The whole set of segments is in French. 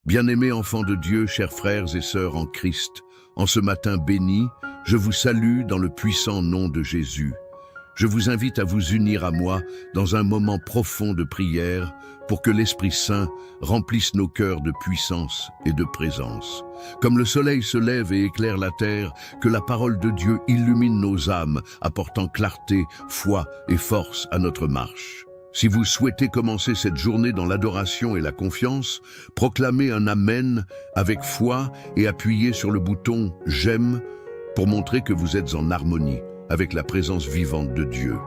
Bien-aimés enfants de Dieu, chers frères et sœurs en Christ, en ce matin béni, je vous salue dans le puissant nom de Jésus. Je vous invite à vous unir à moi dans un moment profond de prière pour que l'Esprit Saint remplisse nos cœurs de puissance et de présence. Comme le soleil se lève et éclaire la terre, que la parole de Dieu illumine nos âmes, apportant clarté, foi et force à notre marche. Si vous souhaitez commencer cette journée dans l'adoration et la confiance, proclamez un Amen avec foi et appuyez sur le bouton « J'aime » pour montrer que vous êtes en harmonie avec la présence vivante de Dieu.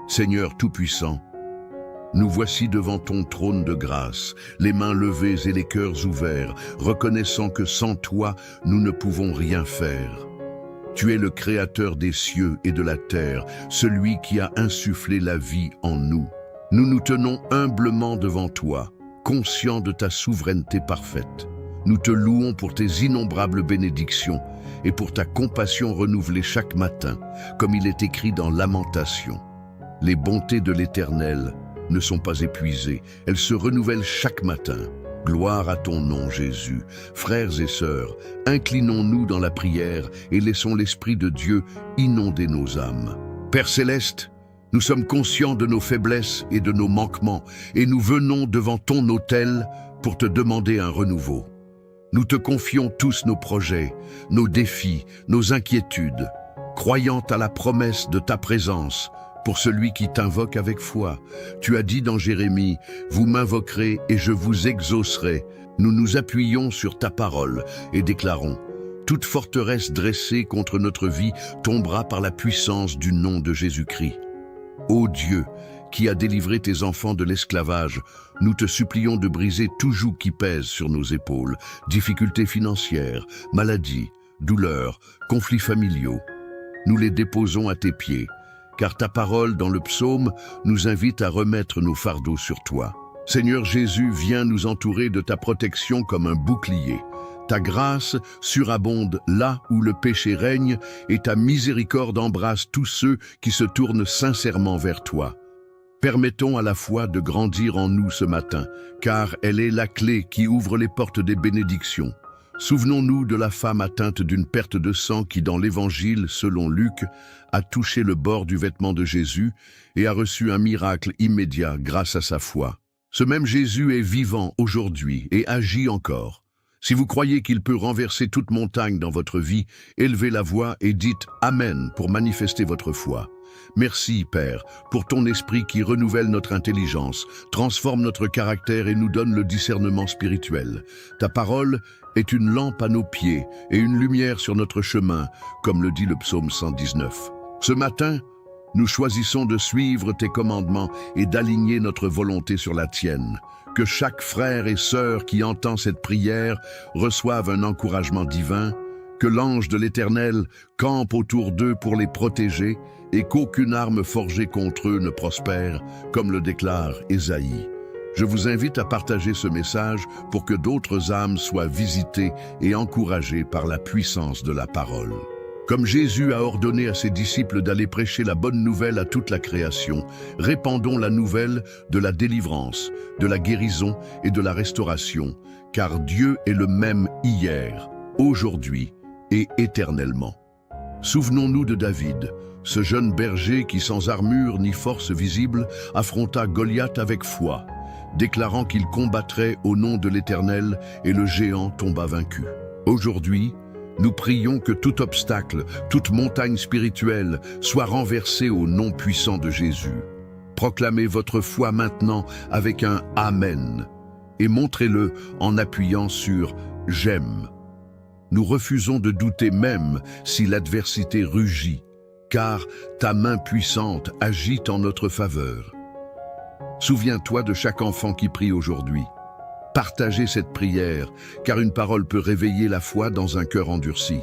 Seigneur Tout-Puissant, nous voici devant ton trône de grâce, les mains levées et les cœurs ouverts, reconnaissant que sans toi, nous ne pouvons rien faire. Tu es le Créateur des cieux et de la terre, celui qui a insufflé la vie en nous. Nous nous tenons humblement devant toi, conscients de ta souveraineté parfaite. Nous te louons pour tes innombrables bénédictions et pour ta compassion renouvelée chaque matin, comme il est écrit dans Lamentation. Les bontés de l'Éternel ne sont pas épuisées, elles se renouvellent chaque matin. Gloire à ton nom, Jésus. Frères et sœurs, inclinons-nous dans la prière et laissons l'Esprit de Dieu inonder nos âmes. Père céleste, nous sommes conscients de nos faiblesses et de nos manquements, et nous venons devant ton autel pour te demander un renouveau. Nous te confions tous nos projets, nos défis, nos inquiétudes, croyant à la promesse de ta présence pour celui qui t'invoque avec foi. Tu as dit dans Jérémie, « Vous m'invoquerez et je vous exaucerai ». Nous nous appuyons sur ta parole et déclarons, « Toute forteresse dressée contre notre vie tombera par la puissance du nom de Jésus-Christ. » Ô Dieu, qui a délivré tes enfants de l'esclavage, nous te supplions de briser tout joug qui pèse sur nos épaules, difficultés financières, maladies, douleurs, conflits familiaux. Nous les déposons à tes pieds, car ta parole dans le psaume nous invite à remettre nos fardeaux sur toi. Seigneur Jésus, viens nous entourer de ta protection comme un bouclier. Ta grâce surabonde là où le péché règne et ta miséricorde embrasse tous ceux qui se tournent sincèrement vers toi. Permettons à la foi de grandir en nous ce matin, car elle est la clé qui ouvre les portes des bénédictions. Souvenons-nous de la femme atteinte d'une perte de sang qui, dans l'Évangile, selon Luc, a touché le bord du vêtement de Jésus et a reçu un miracle immédiat grâce à sa foi. Ce même Jésus est vivant aujourd'hui et agit encore. Si vous croyez qu'il peut renverser toute montagne dans votre vie, élevez la voix et dites « Amen » pour manifester votre foi. Merci, Père, pour ton esprit qui renouvelle notre intelligence, transforme notre caractère et nous donne le discernement spirituel. Ta parole est une lampe à nos pieds et une lumière sur notre chemin, comme le dit le psaume 119. Ce matin, nous choisissons de suivre tes commandements et d'aligner notre volonté sur la tienne. Que chaque frère et sœur qui entend cette prière reçoive un encouragement divin, que l'ange de l'Éternel campe autour d'eux pour les protéger et qu'aucune arme forgée contre eux ne prospère, comme le déclare Ésaïe. Je vous invite à partager ce message pour que d'autres âmes soient visitées et encouragées par la puissance de la parole. Comme Jésus a ordonné à ses disciples d'aller prêcher la bonne nouvelle à toute la création, répandons la nouvelle de la délivrance, de la guérison et de la restauration, car Dieu est le même hier, aujourd'hui et éternellement. Souvenons-nous de David, ce jeune berger qui, sans armure ni force visible, affronta Goliath avec foi, déclarant qu'il combattrait au nom de l'Éternel et le géant tomba vaincu. Aujourd'hui, nous prions que tout obstacle, toute montagne spirituelle soit renversée au nom puissant de Jésus. Proclamez votre foi maintenant avec un « Amen » et montrez-le en appuyant sur « J'aime ». Nous refusons de douter même si l'adversité rugit, car ta main puissante agit en notre faveur. Souviens-toi de chaque enfant qui prie aujourd'hui. Partagez cette prière, car une parole peut réveiller la foi dans un cœur endurci.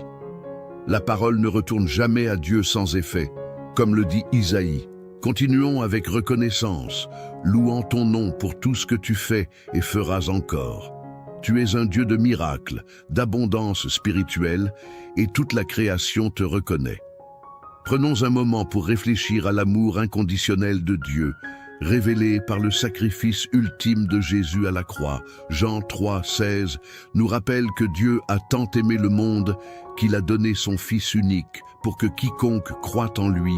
La parole ne retourne jamais à Dieu sans effet, comme le dit Isaïe. Continuons avec reconnaissance, louant ton nom pour tout ce que tu fais et feras encore. Tu es un Dieu de miracles, d'abondance spirituelle, et toute la création te reconnaît. Prenons un moment pour réfléchir à l'amour inconditionnel de Dieu, révélée par le sacrifice ultime de Jésus à la croix. Jean 3,16 nous rappelle que Dieu a tant aimé le monde qu'il a donné son Fils unique pour que quiconque croit en lui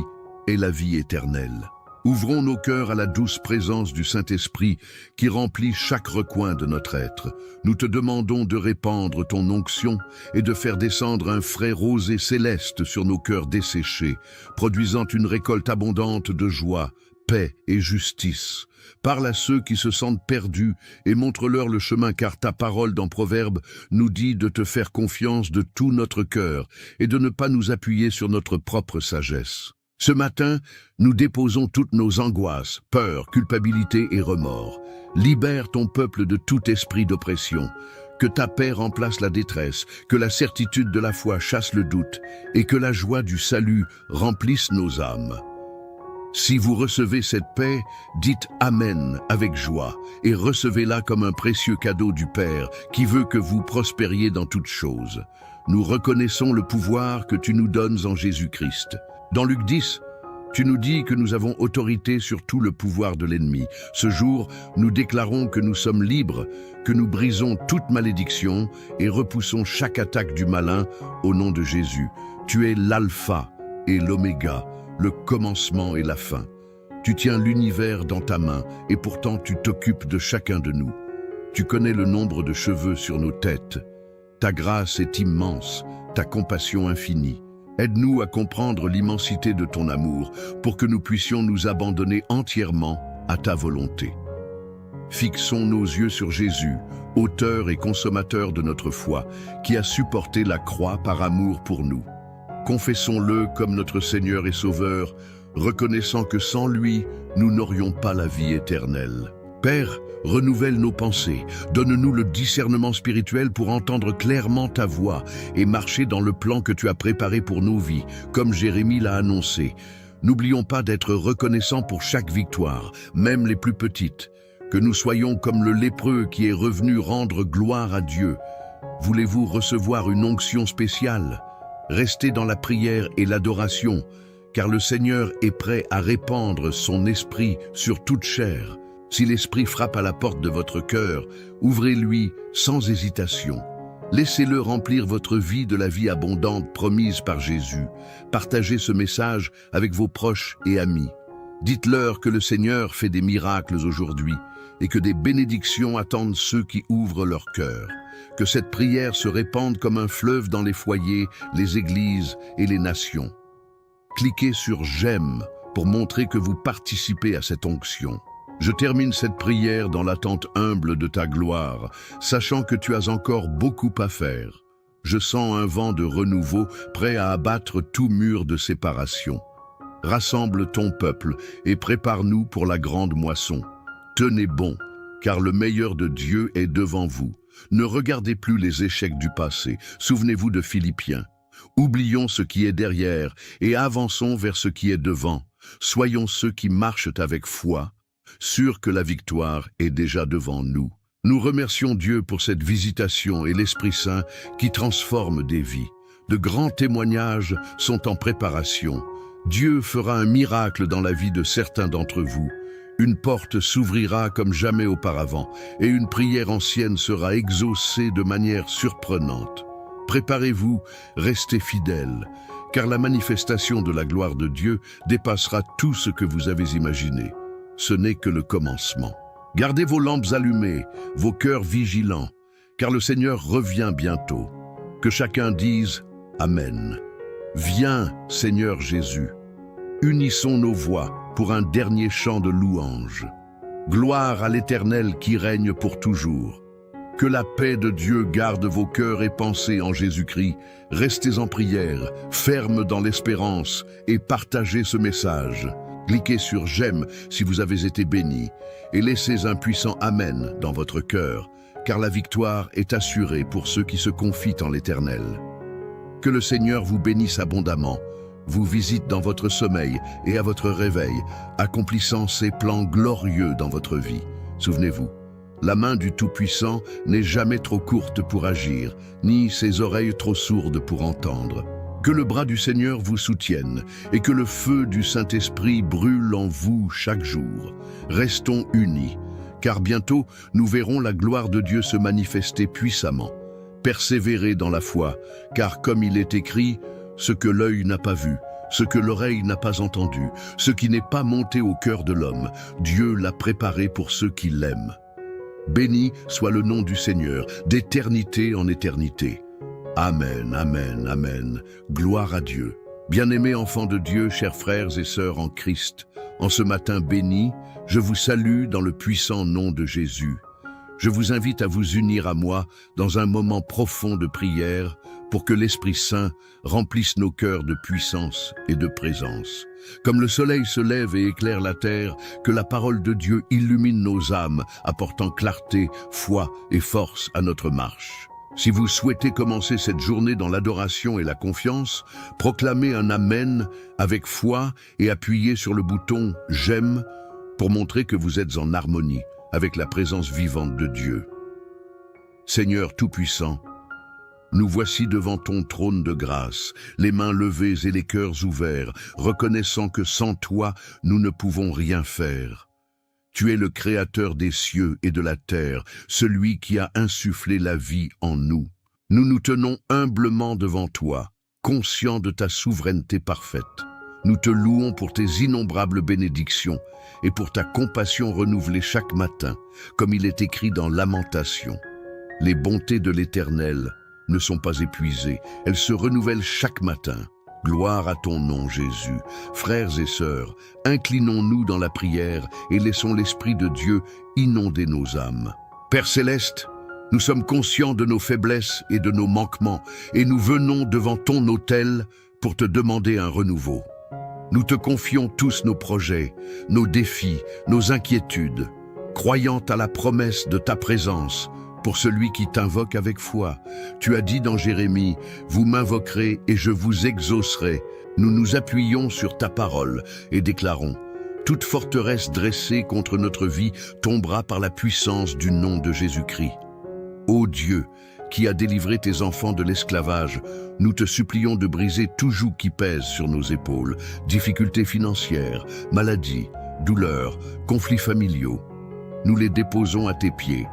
ait la vie éternelle. Ouvrons nos cœurs à la douce présence du Saint-Esprit qui remplit chaque recoin de notre être. Nous te demandons de répandre ton onction et de faire descendre un frais rosé céleste sur nos cœurs desséchés, produisant une récolte abondante de joie, paix et justice. Parle à ceux qui se sentent perdus et montre-leur le chemin, car ta parole dans Proverbes nous dit de te faire confiance de tout notre cœur et de ne pas nous appuyer sur notre propre sagesse. Ce matin, nous déposons toutes nos angoisses, peurs, culpabilité et remords. Libère ton peuple de tout esprit d'oppression. Que ta paix remplace la détresse, que la certitude de la foi chasse le doute et que la joie du salut remplisse nos âmes. Si vous recevez cette paix, dites Amen avec joie et recevez-la comme un précieux cadeau du Père qui veut que vous prospériez dans toutes choses. Nous reconnaissons le pouvoir que tu nous donnes en Jésus-Christ. Dans Luc 10, tu nous dis que nous avons autorité sur tout le pouvoir de l'ennemi. Ce jour, nous déclarons que nous sommes libres, que nous brisons toute malédiction et repoussons chaque attaque du malin au nom de Jésus. Tu es l'alpha et l'oméga, le commencement et la fin. Tu tiens l'univers dans ta main et pourtant tu t'occupes de chacun de nous. Tu connais le nombre de cheveux sur nos têtes. Ta grâce est immense, ta compassion infinie. Aide-nous à comprendre l'immensité de ton amour pour que nous puissions nous abandonner entièrement à ta volonté. Fixons nos yeux sur Jésus, auteur et consommateur de notre foi, qui a supporté la croix par amour pour nous. Confessons-le comme notre Seigneur et Sauveur, reconnaissant que sans lui, nous n'aurions pas la vie éternelle. Père, renouvelle nos pensées, donne-nous le discernement spirituel pour entendre clairement ta voix et marcher dans le plan que tu as préparé pour nos vies, comme Jérémie l'a annoncé. N'oublions pas d'être reconnaissants pour chaque victoire, même les plus petites, que nous soyons comme le lépreux qui est revenu rendre gloire à Dieu. Voulez-vous recevoir une onction spéciale? Restez dans la prière et l'adoration, car le Seigneur est prêt à répandre son esprit sur toute chair. Si l'Esprit frappe à la porte de votre cœur, ouvrez-lui sans hésitation. Laissez-le remplir votre vie de la vie abondante promise par Jésus. Partagez ce message avec vos proches et amis. Dites-leur que le Seigneur fait des miracles aujourd'hui et que des bénédictions attendent ceux qui ouvrent leur cœur. Que cette prière se répande comme un fleuve dans les foyers, les églises et les nations. Cliquez sur « J'aime » pour montrer que vous participez à cette onction. Je termine cette prière dans l'attente humble de ta gloire, sachant que tu as encore beaucoup à faire. Je sens un vent de renouveau prêt à abattre tout mur de séparation. Rassemble ton peuple et prépare-nous pour la grande moisson. Tenez bon, car le meilleur de Dieu est devant vous. Ne regardez plus les échecs du passé, souvenez-vous de Philippiens. Oublions ce qui est derrière et avançons vers ce qui est devant. Soyons ceux qui marchent avec foi, sûrs que la victoire est déjà devant nous. Nous remercions Dieu pour cette visitation et l'Esprit Saint qui transforme des vies. De grands témoignages sont en préparation. Dieu fera un miracle dans la vie de certains d'entre vous. Une porte s'ouvrira comme jamais auparavant et une prière ancienne sera exaucée de manière surprenante. Préparez-vous, restez fidèles, car la manifestation de la gloire de Dieu dépassera tout ce que vous avez imaginé. Ce n'est que le commencement. Gardez vos lampes allumées, vos cœurs vigilants, car le Seigneur revient bientôt. Que chacun dise Amen. Viens, Seigneur Jésus. Unissons nos voix pour un dernier chant de louange. Gloire à l'Éternel qui règne pour toujours. Que la paix de Dieu garde vos cœurs et pensées en Jésus-Christ. Restez en prière, fermes dans l'espérance et partagez ce message. Cliquez sur « J'aime » si vous avez été bénis et laissez un puissant « Amen » dans votre cœur, car la victoire est assurée pour ceux qui se confient en l'Éternel. Que le Seigneur vous bénisse abondamment, vous visite dans votre sommeil et à votre réveil, accomplissant ses plans glorieux dans votre vie. Souvenez-vous, la main du Tout-Puissant n'est jamais trop courte pour agir, ni ses oreilles trop sourdes pour entendre. Que le bras du Seigneur vous soutienne et que le feu du Saint-Esprit brûle en vous chaque jour. Restons unis, car bientôt nous verrons la gloire de Dieu se manifester puissamment. Persévérez dans la foi, car comme il est écrit, ce que l'œil n'a pas vu, ce que l'oreille n'a pas entendu, ce qui n'est pas monté au cœur de l'homme, Dieu l'a préparé pour ceux qui l'aiment. Béni soit le nom du Seigneur, d'éternité en éternité. Amen, amen, amen. Gloire à Dieu. Bien-aimés enfants de Dieu, chers frères et sœurs en Christ, en ce matin béni, je vous salue dans le puissant nom de Jésus. Je vous invite à vous unir à moi dans un moment profond de prière pour que l'Esprit Saint remplisse nos cœurs de puissance et de présence. Comme le soleil se lève et éclaire la terre, que la parole de Dieu illumine nos âmes, apportant clarté, foi et force à notre marche. Si vous souhaitez commencer cette journée dans l'adoration et la confiance, proclamez un Amen avec foi et appuyez sur le bouton « J'aime » pour montrer que vous êtes en harmonie avec la présence vivante de Dieu. Seigneur Tout-Puissant, nous voici devant ton trône de grâce, les mains levées et les cœurs ouverts, reconnaissant que sans toi, nous ne pouvons rien faire. Tu es le Créateur des cieux et de la terre, celui qui a insufflé la vie en nous. Nous nous tenons humblement devant toi, conscients de ta souveraineté parfaite. Nous te louons pour tes innombrables bénédictions et pour ta compassion renouvelée chaque matin, comme il est écrit dans Lamentation. Les bontés de l'Éternel ne sont pas épuisées, elles se renouvellent chaque matin. Gloire à ton nom, Jésus. Frères et sœurs, inclinons-nous dans la prière et laissons l'Esprit de Dieu inonder nos âmes. Père céleste, nous sommes conscients de nos faiblesses et de nos manquements, et nous venons devant ton autel pour te demander un renouveau. Nous te confions tous nos projets, nos défis, nos inquiétudes, croyant à la promesse de ta présence, pour celui qui t'invoque avec foi. Tu as dit dans Jérémie, « Vous m'invoquerez et je vous exaucerai ». Nous nous appuyons sur ta parole et déclarons, « Toute forteresse dressée contre notre vie tombera par la puissance du nom de Jésus-Christ. » Ô Dieu, qui a délivré tes enfants de l'esclavage, nous te supplions de briser tout joug qui pèse sur nos épaules, difficultés financières, maladies, douleurs, conflits familiaux. Nous les déposons à tes pieds,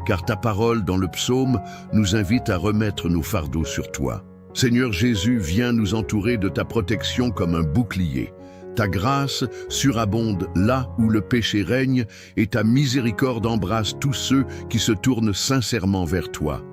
car ta parole dans le psaume nous invite à remettre nos fardeaux sur toi. Seigneur Jésus, viens nous entourer de ta protection comme un bouclier. Ta grâce surabonde là où le péché règne et ta miséricorde embrasse tous ceux qui se tournent sincèrement vers toi.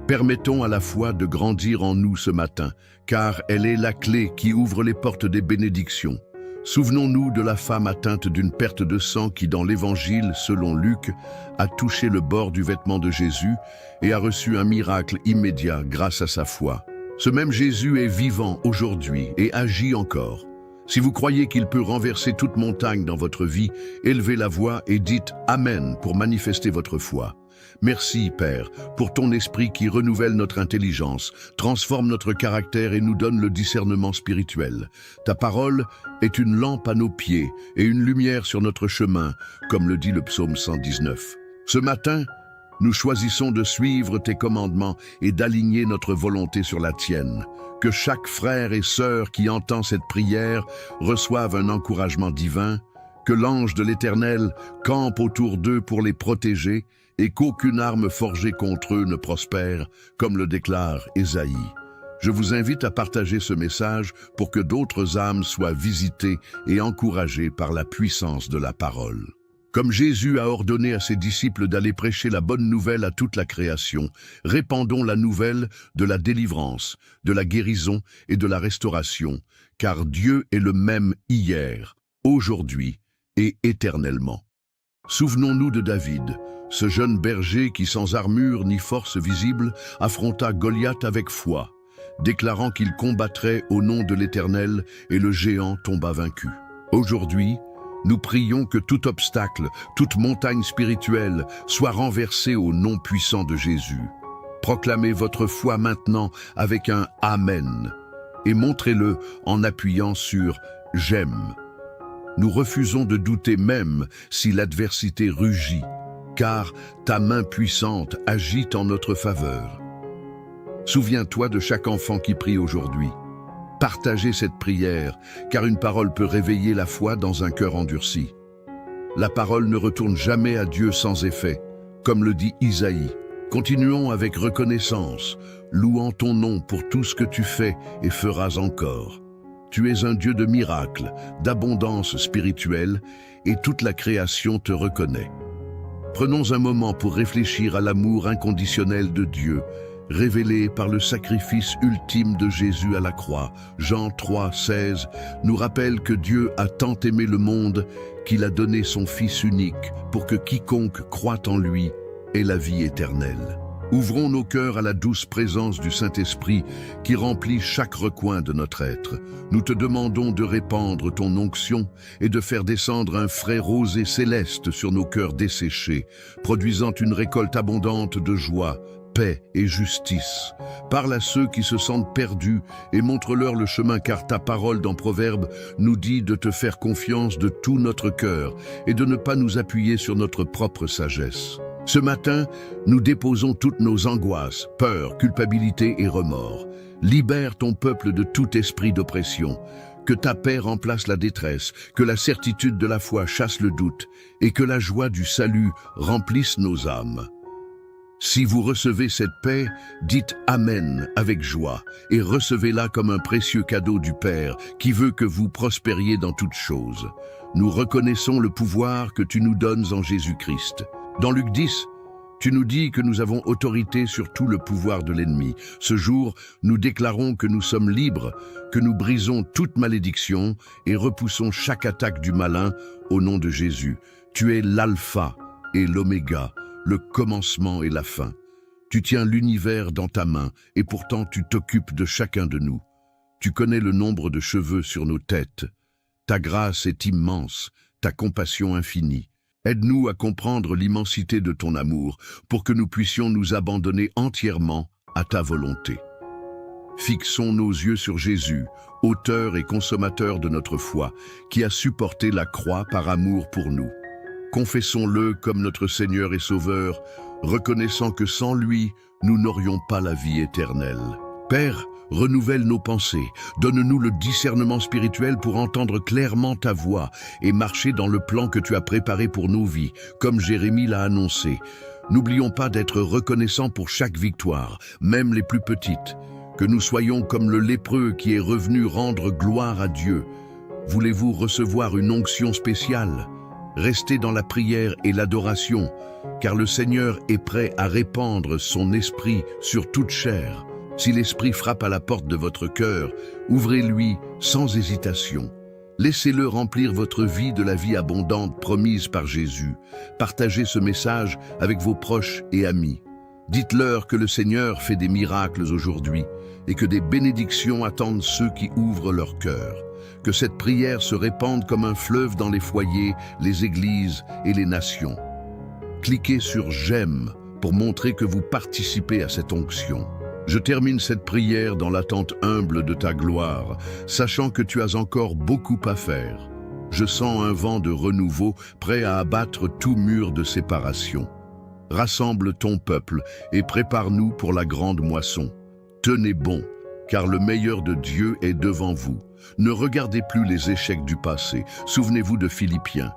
Permettons à la foi de grandir en nous ce matin, car elle est la clé qui ouvre les portes des bénédictions. Souvenons-nous de la femme atteinte d'une perte de sang qui, dans l'Évangile, selon Luc, a touché le bord du vêtement de Jésus et a reçu un miracle immédiat grâce à sa foi. Ce même Jésus est vivant aujourd'hui et agit encore. Si vous croyez qu'il peut renverser toute montagne dans votre vie, élevez la voix et dites « Amen » pour manifester votre foi. Merci, Père, pour ton esprit qui renouvelle notre intelligence, transforme notre caractère et nous donne le discernement spirituel. Ta parole est une lampe à nos pieds et une lumière sur notre chemin, comme le dit le psaume 119. Ce matin, nous choisissons de suivre tes commandements et d'aligner notre volonté sur la tienne. Que chaque frère et sœur qui entend cette prière reçoive un encouragement divin, que l'ange de l'Éternel campe autour d'eux pour les protéger et qu'aucune arme forgée contre eux ne prospère, comme le déclare Ésaïe. Je vous invite à partager ce message pour que d'autres âmes soient visitées et encouragées par la puissance de la parole. Comme Jésus a ordonné à ses disciples d'aller prêcher la bonne nouvelle à toute la création, répandons la nouvelle de la délivrance, de la guérison et de la restauration, car Dieu est le même hier, aujourd'hui et éternellement. Souvenons-nous de David, ce jeune berger qui, sans armure ni force visible, affronta Goliath avec foi, déclarant qu'il combattrait au nom de l'Éternel, et le géant tomba vaincu. Aujourd'hui, nous prions que tout obstacle, toute montagne spirituelle soit renversée au nom puissant de Jésus. Proclamez votre foi maintenant avec un « Amen » et montrez-le en appuyant sur « J'aime ». Nous refusons de douter même si l'adversité rugit, car ta main puissante agit en notre faveur. Souviens-toi de chaque enfant qui prie aujourd'hui. Partagez cette prière, car une parole peut réveiller la foi dans un cœur endurci. La parole ne retourne jamais à Dieu sans effet, comme le dit Isaïe. Continuons avec reconnaissance, louant ton nom pour tout ce que tu fais et feras encore. Tu es un Dieu de miracles, d'abondance spirituelle, et toute la création te reconnaît. Prenons un moment pour réfléchir à l'amour inconditionnel de Dieu, révélé par le sacrifice ultime de Jésus à la croix. Jean 3,16 nous rappelle que Dieu a tant aimé le monde qu'il a donné son Fils unique pour que quiconque croit en lui ait la vie éternelle. Ouvrons nos cœurs à la douce présence du Saint-Esprit qui remplit chaque recoin de notre être. Nous te demandons de répandre ton onction et de faire descendre un frais rosé céleste sur nos cœurs desséchés, produisant une récolte abondante de joie, paix et justice. Parle à ceux qui se sentent perdus et montre-leur le chemin, car ta parole dans Proverbes nous dit de te faire confiance de tout notre cœur et de ne pas nous appuyer sur notre propre sagesse. Ce matin, nous déposons toutes nos angoisses, peurs, culpabilité et remords. Libère ton peuple de tout esprit d'oppression. Que ta paix remplace la détresse, que la certitude de la foi chasse le doute et que la joie du salut remplisse nos âmes. Si vous recevez cette paix, dites Amen avec joie et recevez-la comme un précieux cadeau du Père qui veut que vous prospériez dans toutes choses. Nous reconnaissons le pouvoir que tu nous donnes en Jésus-Christ. Dans Luc 10, tu nous dis que nous avons autorité sur tout le pouvoir de l'ennemi. Ce jour, nous déclarons que nous sommes libres, que nous brisons toute malédiction et repoussons chaque attaque du malin au nom de Jésus. Tu es l'alpha et l'oméga, le commencement et la fin. Tu tiens l'univers dans ta main et pourtant tu t'occupes de chacun de nous. Tu connais le nombre de cheveux sur nos têtes. Ta grâce est immense, ta compassion infinie. Aide-nous à comprendre l'immensité de ton amour pour que nous puissions nous abandonner entièrement à ta volonté. Fixons nos yeux sur Jésus, auteur et consommateur de notre foi, qui a supporté la croix par amour pour nous. Confessons-le comme notre Seigneur et Sauveur, reconnaissant que sans lui, nous n'aurions pas la vie éternelle. Père, renouvelle nos pensées, donne-nous le discernement spirituel pour entendre clairement ta voix et marcher dans le plan que tu as préparé pour nos vies, comme Jérémie l'a annoncé. N'oublions pas d'être reconnaissants pour chaque victoire, même les plus petites, que nous soyons comme le lépreux qui est revenu rendre gloire à Dieu. Voulez-vous recevoir une onction spéciale? Restez dans la prière et l'adoration, car le Seigneur est prêt à répandre son esprit sur toute chair. Si l'Esprit frappe à la porte de votre cœur, ouvrez-lui sans hésitation. Laissez-le remplir votre vie de la vie abondante promise par Jésus. Partagez ce message avec vos proches et amis. Dites-leur que le Seigneur fait des miracles aujourd'hui et que des bénédictions attendent ceux qui ouvrent leur cœur. Que cette prière se répande comme un fleuve dans les foyers, les églises et les nations. Cliquez sur « J'aime » pour montrer que vous participez à cette onction. Je termine cette prière dans l'attente humble de ta gloire, sachant que tu as encore beaucoup à faire. Je sens un vent de renouveau prêt à abattre tout mur de séparation. Rassemble ton peuple et prépare-nous pour la grande moisson. Tenez bon, car le meilleur de Dieu est devant vous. Ne regardez plus les échecs du passé, souvenez-vous de Philippiens.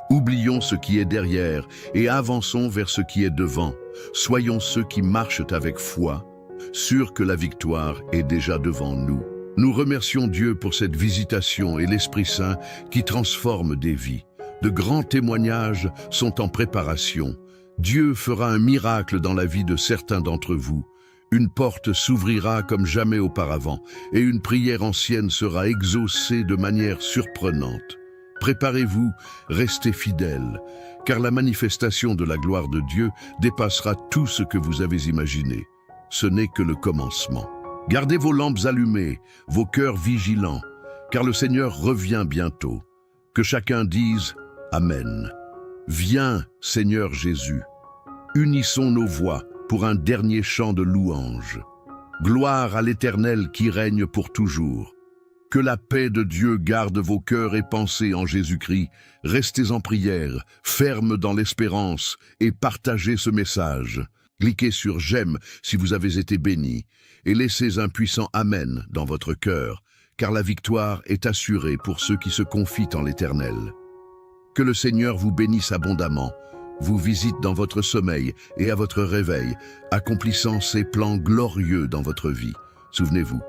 Oublions ce qui est derrière et avançons vers ce qui est devant. Soyons ceux qui marchent avec foi, sûrs que la victoire est déjà devant nous. Nous remercions Dieu pour cette visitation et l'Esprit Saint qui transforme des vies. De grands témoignages sont en préparation. Dieu fera un miracle dans la vie de certains d'entre vous. Une porte s'ouvrira comme jamais auparavant et une prière ancienne sera exaucée de manière surprenante. Préparez-vous, restez fidèles, car la manifestation de la gloire de Dieu dépassera tout ce que vous avez imaginé. Ce n'est que le commencement. Gardez vos lampes allumées, vos cœurs vigilants, car le Seigneur revient bientôt. Que chacun dise Amen. Viens, Seigneur Jésus. Unissons nos voix pour un dernier chant de louange. Gloire à l'Éternel qui règne pour toujours. Que la paix de Dieu garde vos cœurs et pensées en Jésus-Christ. Restez en prière, fermes dans l'espérance et partagez ce message. Cliquez sur « J'aime » si vous avez été béni et laissez un puissant « Amen » dans votre cœur, car la victoire est assurée pour ceux qui se confient en l'Éternel. Que le Seigneur vous bénisse abondamment, vous visite dans votre sommeil et à votre réveil, accomplissant ses plans glorieux dans votre vie. Souvenez-vous,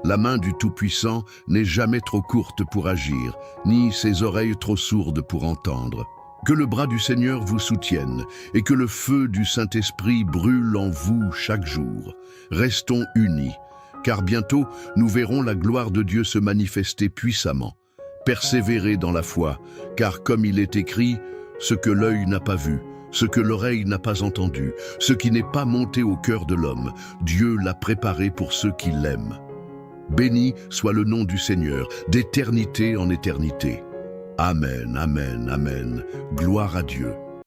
la main du Tout-Puissant n'est jamais trop courte pour agir, ni ses oreilles trop sourdes pour entendre. Que le bras du Seigneur vous soutienne et que le feu du Saint-Esprit brûle en vous chaque jour. Restons unis, car bientôt nous verrons la gloire de Dieu se manifester puissamment. Persévérez dans la foi, car comme il est écrit, ce que l'œil n'a pas vu, ce que l'oreille n'a pas entendu, ce qui n'est pas monté au cœur de l'homme, Dieu l'a préparé pour ceux qui l'aiment. Béni soit le nom du Seigneur, d'éternité en éternité. Amen, amen, amen. Gloire à Dieu.